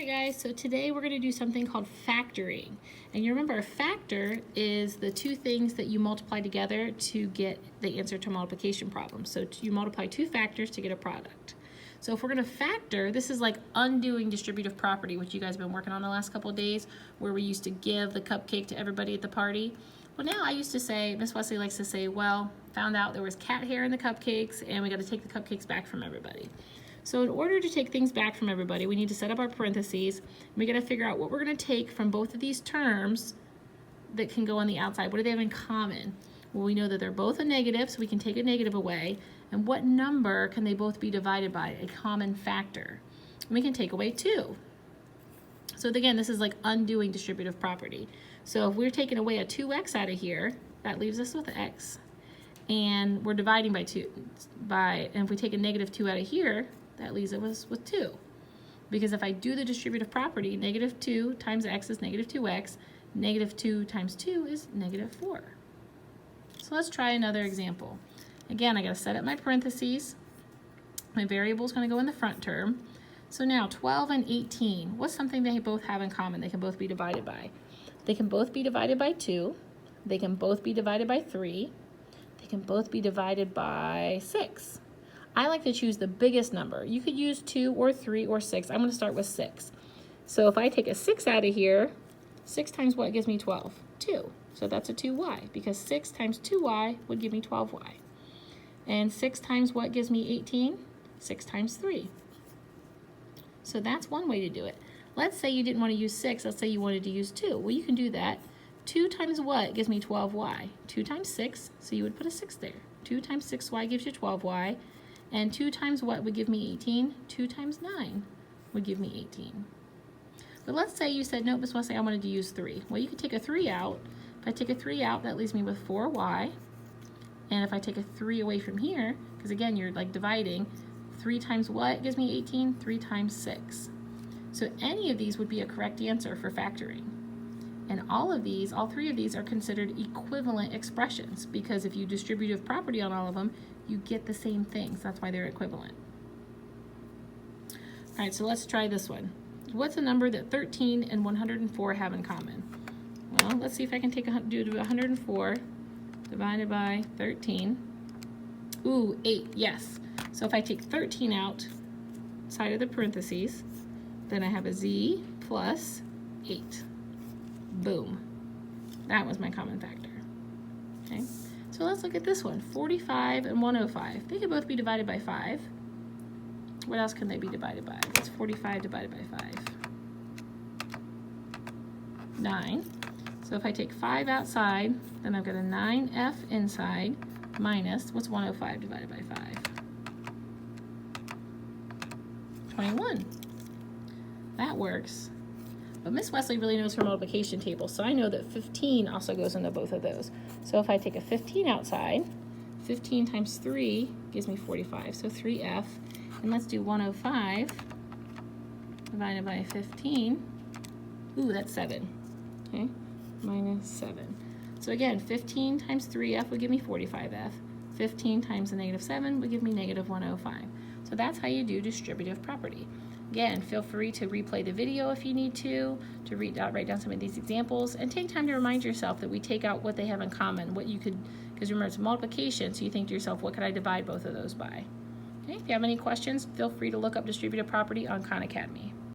Alright guys, so today we're going to do something called factoring. And you remember a factor is the two things that you multiply together to get the answer to a multiplication problem. So you multiply two factors to get a product. So if we're going to factor, this is like undoing distributive property, which you guys have been working on the last couple of days, where we used to give the cupcake to everybody at the party. Well, now I used to say, Miss Wesley likes to say, well, found out there was cat hair in the cupcakes and we got to take the cupcakes back from everybody. So in order to take things back from everybody, we need to set up our parentheses. We got to figure out what we're going to take from both of these terms that can go on the outside. What do they have in common? Well, we know that they're both a negative, so we can take a negative away. And what number can they both be divided by? A common factor. And we can take away 2. So again, this is like undoing distributive property. So if we're taking away a 2x out of here, that leaves us with x. And we're dividing by 2. And if we take a negative 2 out of here, that leaves us with 2. Because if I do the distributive property, negative 2 times x is negative 2x. Negative 2 times 2 is negative 4. So let's try another example. Again, I got to set up my parentheses. My variable is going to go in the front term. So now 12 and 18, what's something they both have in common? They can both be divided by. They can both be divided by 2. They can both be divided by 3. They can both be divided by 6. I like to choose the biggest number. You could use 2 or 3 or 6. I'm going to start with 6. So if I take a 6 out of here, 6 times what gives me 12? 2. So that's a 2y, because 6 times 2y would give me 12y. And 6 times what gives me 18? 6 times 3. So that's one way to do it. Let's say you didn't want to use 6. Let's say you wanted to use 2. Well, you can do that. 2 times what gives me 12y? 2 times 6, so you would put a 6 there. 2 times 6y gives you 12y. And 2 times what would give me 18? 2 times 9 would give me 18. But let's say you said, no, Miss Wesley, I wanted to use 3. Well, you could take a 3 out. If I take a 3 out, that leaves me with 4y. And if I take a 3 away from here, because again, you're like dividing, 3 times what gives me 18? 3 times 6. So any of these would be a correct answer for factoring. And all three of these are considered equivalent expressions, because if you distributive property on all of them, you get the same things. That's why they're equivalent. All right, so let's try this one. What's a number that 13 and 104 have in common? Well, let's see if I can do 104 divided by 13. Ooh, 8, yes. So if I take 13 out, side of the parentheses, then I have a z plus 8. Boom. That was my common factor. Okay, so let's look at this one. 45 and 105. They could both be divided by 5. What else can they be divided by? What's 45 divided by 5? 9. So if I take 5 outside, then I've got a 9f inside minus, what's 105 divided by 5? 21. That works. But Miss Wesley really knows her multiplication table, so I know that 15 also goes into both of those. So if I take a 15 outside, 15 times 3 gives me 45, so 3f. And let's do 105 divided by 15. Ooh, that's 7. Okay, minus 7. So again, 15 times 3f would give me 45f. 15 times the negative 7 would give me negative 105. So that's how you do distributive property. Again, feel free to replay the video if you need to write down some of these examples, and take time to remind yourself that we take out what they have in common, what you could, because remember it's multiplication, so you think to yourself, what could I divide both of those by? Okay, if you have any questions, feel free to look up distributive property on Khan Academy.